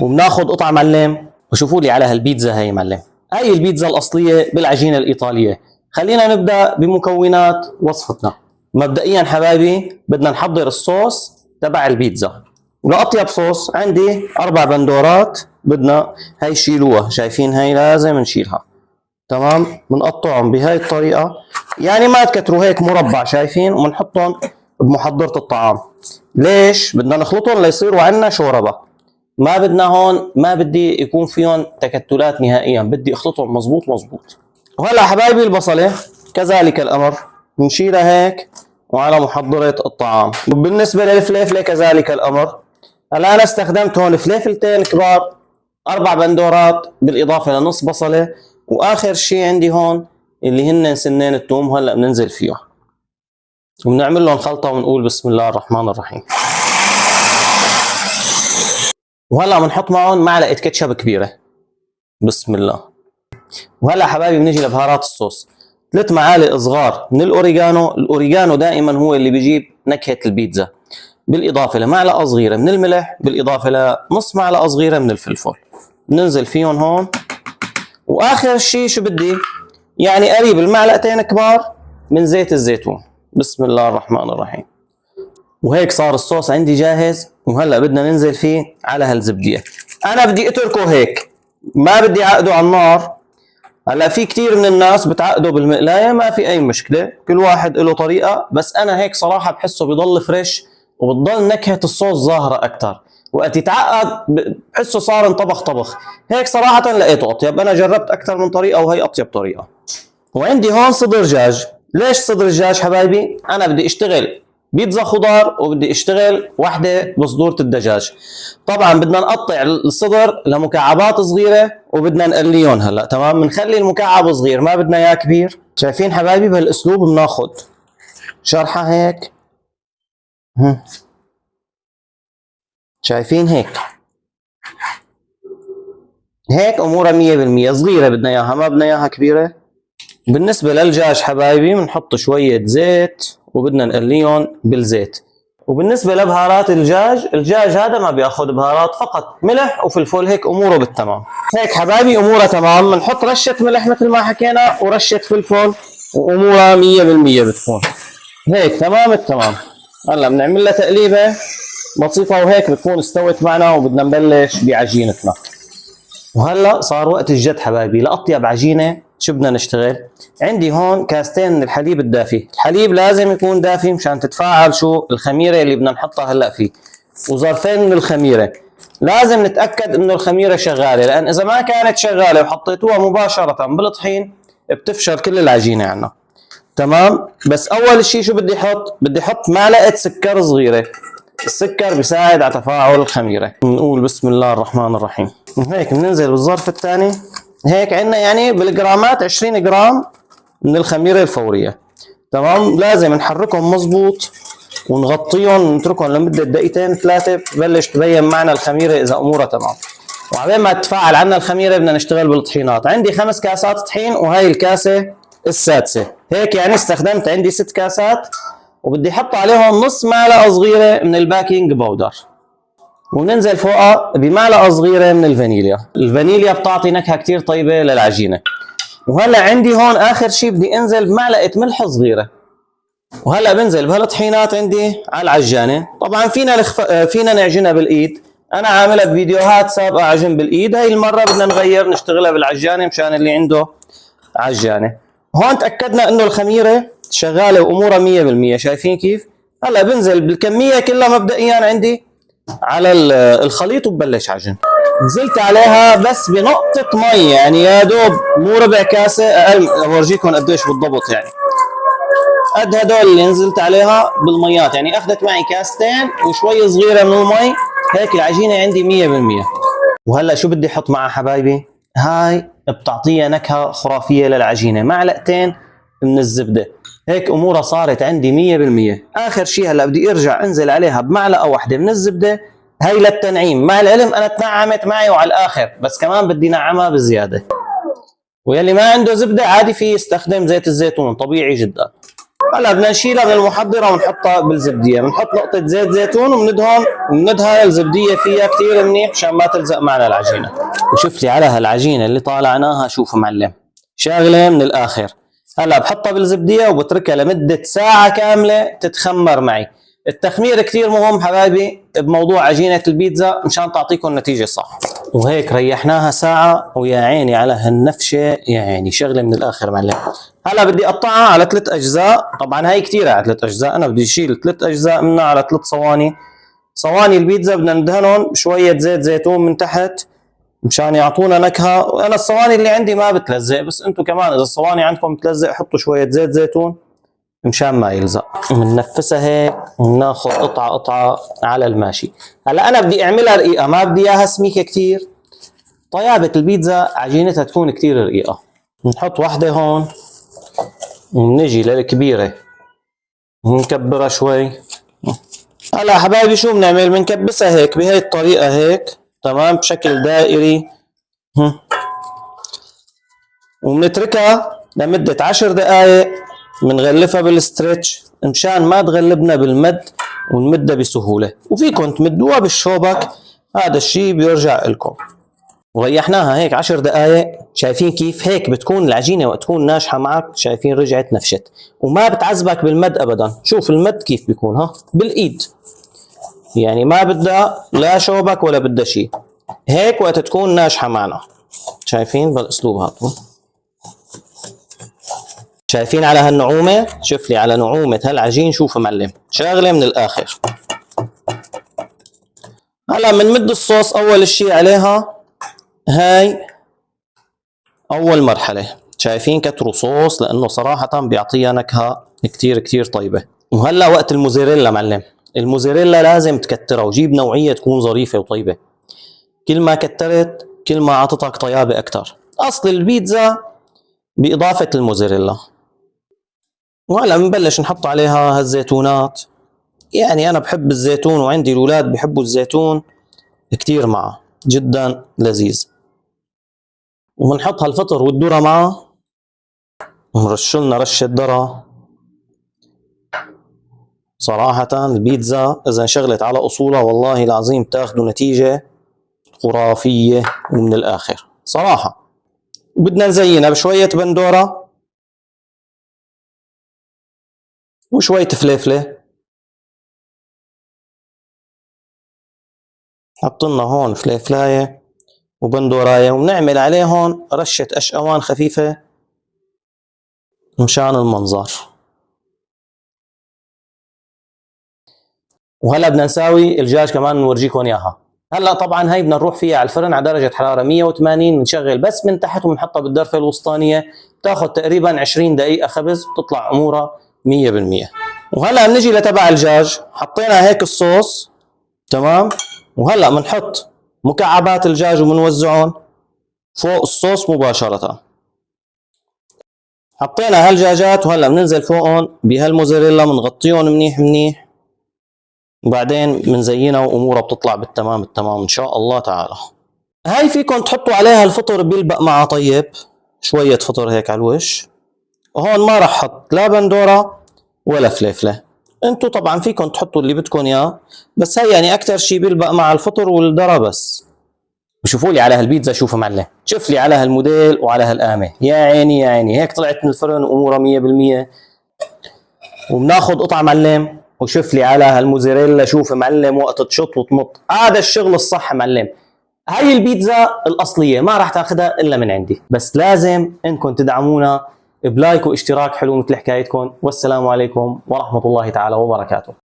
وبناخذ قطعه معلم، وشوفوا لي على هالبيتزا هي معلم. هاي البيتزا الاصليه بالعجينه الايطاليه. خلينا نبدا بمكونات وصفتنا. مبدئيا حبايبي بدنا نحضر الصوص تبع البيتزا. ولأطيب صوص عندي 4 بندورات، بدنا هاي شيلوها، شايفين هاي لازم نشيلها. تمام، بنقطعهم بهاي الطريقه، يعني ما تكتروا هيك مربع، شايفين، وبنحطهم بمحضره الطعام. ليش؟ بدنا نخلطهم ليصيروا عندنا شوربه. ما بدنا هون، ما بدي يكون فيهم تكتلات نهائيا، بدي اخلطهم مزبوط مزبوط. وهلا حبايبي البصله كذلك الامر، بنشيلها هيك وعلى محضره الطعام. وبالنسبه للفليفله كذلك الامر. هلا انا استخدمت هون فليفلتين كبار، 4 بندورات، بالاضافه لنص بصله، واخر شيء عندي هون اللي هن سنين الثوم. هلا بننزل فيهم وبنعمل لهم خلطه ونقول بسم الله الرحمن الرحيم. وهلا بنحط معهم معلقه كاتشب كبيره، بسم الله. وهلا حبايبي بنيجي لبهارات الصوص. 3 معالق صغار من الاوريجانو. الاوريجانو دائما هو اللي بيجيب نكهه البيتزا، بالاضافه لمعلقه صغيره من الملح، بالاضافه لنص معلقه صغيره من الفلفل. بننزل فيهم هون. واخر شيء شو بدي؟ يعني قريب المعلقتين كبار من زيت الزيتون، بسم الله الرحمن الرحيم. وهيك صار الصوص عندي جاهز. وهلا بدنا ننزل فيه على هالزبديه. انا بدي اتركه هيك، ما بدي اعقده على النار. هلا في كثير من الناس بتعقده بالمقلايه، ما في اي مشكله، كل واحد له طريقه، بس انا هيك صراحه بحسه بضل فريش وبتضل نكهه الصوص ظاهره اكثر. وقت يتعقد بحسه صار انطبخ طبخ. هيك صراحه لقيته اطيب. انا جربت اكثر من طريقه وهي اطيب طريقه. وعندي هون صدر دجاج. ليش صدر دجاج حبايبي؟ انا بدي اشتغل بيتزا خضار وبدي اشتغل وحده بصدورة الدجاج. طبعا بدنا نقطع الصدر لمكعبات صغيره وبدنا نقليهم. هلا تمام، بنخلي المكعب صغير، ما بدنا اياه كبير. شايفين حبايبي بهالاسلوب بناخذ شرحه هيك. شايفين هيك هيك امورها 100% صغيره بدنا اياها، ما بدنا اياها كبيره. بالنسبه للدجاج حبايبي بنحط شويه زيت وبدنا نقليهم بالزيت. وبالنسبه لبهارات الدجاج هذا ما بياخذ بهارات، فقط ملح وفلفل، هيك اموره بالتمام. هيك حبايبي اموره تمام. بنحط رشه ملح مثل ما حكينا ورشه فلفل وامورها 100% بتكون هيك تمام التمام. هلا بنعمل لها تقليبه بسيطه وهيك بتكون استوت معنا، وبدنا نبلش بعجينتنا. وهلا صار وقت الجد حبايبي. لاطيب عجينه شو بدنا نشتغل؟ عندي هون كاستين من الحليب الدافي. الحليب لازم يكون دافي مشان تتفاعل شو الخميره اللي بدنا نحطها هلا فيه. وظرفين من الخميره. لازم نتاكد انه الخميره شغاله، لان اذا ما كانت شغاله وحطيتوها مباشره بالطحين بتفشل كل العجينه عنا. تمام، بس اول شيء شو بدي احط؟ بدي احط معلقه سكر صغيره. السكر بيساعد على تفاعل الخميره. نقول بسم الله الرحمن الرحيم. هيك بننزل بالظرف الثاني. هيك عندنا يعني بالجرامات 20 جرام من الخميره الفوريه. تمام، لازم نحركهم مزبوط ونغطيهم ونتركهم لمده دقيقتين 3 ببلش تبين معنا الخميره اذا امورها تمام. وعلى ما تتفاعل عنا الخميره بدنا نشتغل بالطحينات. عندي 5 كاسات طحين وهي الكاسه السادسه، هيك يعني استخدمت عندي 6 كاسات. وبدي احط عليهم نص معلقه صغيره من الباكينج باودر، وننزل فوقها بمعلقه صغيره من الفانيليا. الفانيليا بتعطي نكهه كثير طيبه للعجينه. وهلا عندي هون اخر شيء بدي انزل بمعلقه ملح صغيره. وهلا بنزل بهالطحينات عندي على العجانه. طبعا فينا نعجنها بالايد. انا عاملها بفيديوهات سابقه عجن بالايد، هاي المره بدنا نغير نشتغلها بالعجانه مشان اللي عنده عجانه. هون تاكدنا انه الخميره شغاله وامورها 100%. شايفين كيف؟ هلا بنزل بالكميه كلها مبدئيا عندي على الخليط وببلش عجن. نزلت عليها بس بنقطه مي، يعني يا دوب مو ربع كاسه، اقل اورجيكم قديش بالضبط، يعني قد هدول اللي نزلت عليها بالميات. يعني اخذت معي كاستين وشوي صغيره من المي. هيك العجينه عندي 100%. وهلا شو بدي احط معها حبايبي؟ هاي بتعطيها نكهه خرافيه للعجينه. معلقتين من الزبده. هيك امورها صارت عندي 100%. اخر شيء هلا بدي ارجع انزل عليها بمعلقه واحده من الزبده، هي للتنعيم. مع العلم انا تنعمت معي وعلى الاخر، بس كمان بدي نعمها بزياده. ويلي ما عنده زبده عادي فيه يستخدم زيت الزيتون طبيعي جدا. هلا بدنا نشيلها من المحضره ونحطها بالزبديه، بنحط نقطه زيت زيتون وبندهن الزبديه فيها كثير منيح مشان ما تلزق معنا العجينه. وشوف لي على هالعجينه اللي طالعناها، شوف معلم شغله من الاخر. هلا بحطها بالزبديه وبتركها لمده ساعه كامله تتخمر معي. التخمير كثير مهم حبايبي بموضوع عجينه البيتزا مشان تعطيكم نتيجه صح. وهيك ريحناها ساعه ويا عيني على هالنفشه، يا عيني شغله من الاخر معلم. هلا بدي اقطعها على 3 اجزاء، طبعا هاي كثيره على 3 اجزاء، انا بدي اشيل 3 اجزاء منها على 3 صواني. صواني البيتزا بدنا ندهنهم بشويه زيت زيتون من تحت مشان يعطونا نكهه، وانا الصواني اللي عندي ما بتلزق، بس انتم كمان اذا الصواني عندكم بتلزق حطوا شويه زيت زيتون مشان ما يلزق. بننفسها هيك وناخذ قطعه قطعه على الماشي. هلا انا بدي اعملها رقيقه، ما بدي اياها سميكه كثير. طيابه البيتزا عجينتها تكون كثير رقيقه. بنحط وحده هون وبنجي للكبيره بنكبرها شوي. هلا حبايبي شو بنعمل؟ بنكبسها هيك بهي الطريقه هيك تمام بشكل دائري، وبنتركها لمده 10 دقائق. بنغلفها بالستريتش مشان ما تغلبنا بالمد ونمدها بسهوله، وفيكم تمدوها بالشوبك، هذا الشيء بيرجع لكم. وريحناها هيك 10 دقائق. شايفين كيف هيك بتكون العجينه وقت تكون ناشحه معك؟ شايفين رجعت نفشت وما بتعذبك بالمد ابدا. شوف المد كيف بيكون، ها بالايد، يعني ما بدها لا شوبك ولا بدها شيء. هيك وقت تكون ناشحه معنا. شايفين بالاسلوب هذا؟ شايفين على هالنعومه؟ شوف لي على نعومه هالعجين، شوف معلم شغله من الاخر. هلا بنمد الصوص اول شيء عليها، هاي اول مرحله. شايفين كتروا صوص لانه صراحه بيعطيها نكهه كثير كثير طيبه. وهلا وقت الموزاريلا معلم، الموزاريلا لازم تكترها وجيب نوعيه تكون ظريفه وطيبه. كل ما كترت كل ما اعطتك طيابه اكثر. اصل البيتزا باضافه الموزاريلا. وهلا بنبلش نحط عليها هالزيتونات. يعني انا بحب الزيتون وعندي الاولاد بحبوا الزيتون كثير معه، جدا لذيذ. وبنحط هالفطر والذره معه، ونرش لنا رشه ذره. صراحه البيتزا اذا انشغلت على اصولها والله العظيم تاخذوا نتيجه خرافيه ومن الاخر صراحه. وبدنا نزينها بشويه بندوره وشويه فليفله. حط لنا هون فليفلايه وبندورايه، وبنعمل عليهم رشه اشقوان خفيفه مشان المنظر. وهلا بدنا نساوي الدجاج كمان نورجيكم اياها. هلا طبعا هي بدنا نروح فيها على الفرن على درجه حراره 180، بنشغل بس من تحت وبنحطها بالدرفه الوسطانيه، بتاخذ تقريبا 20 دقيقه خبز، بتطلع امورها 100%. وهلا بنجي لتبع الدجاج، حطينا هيك الصوص تمام، وهلا بنحط مكعبات الدجاج وبنوزعهم فوق الصوص مباشره. حطينا هالدجاجات وهلا بننزل فوقهم بهالموزاريلا، بنغطيهم منيح منيح، وبعدين بنزينها وامورها بتطلع بالتمام التمام ان شاء الله تعالى. هاي فيكم تحطوا عليها الفطر بيلبق معها طيب، شويه فطر هيك على الوش. وهون ما راح احط لا بندوره ولا فليفله، انتو طبعا فيكم تحطوا اللي بدكم اياه، بس هي يعني اكثر شيء بيلبق مع الفطر والذره بس. وشوفوا لي على هالبيتزا، شوفوا معلم، شوف لي على هالموديل وعلى هالقامه، يا عيني يا عيني، هيك طلعت من الفرن وامورها 100%. وبناخذ قطعه معلم، وشوف لي على هالموزاريلا، شوف معلم وقت تشط وتمط، هذا الشغل الصح معلم. هاي البيتزا الاصليه ما راح تاخذها الا من عندي، بس لازم انكم تدعمونا بلايك واشتراك حلو مثل حكايتكم. والسلام عليكم ورحمه الله تعالى وبركاته.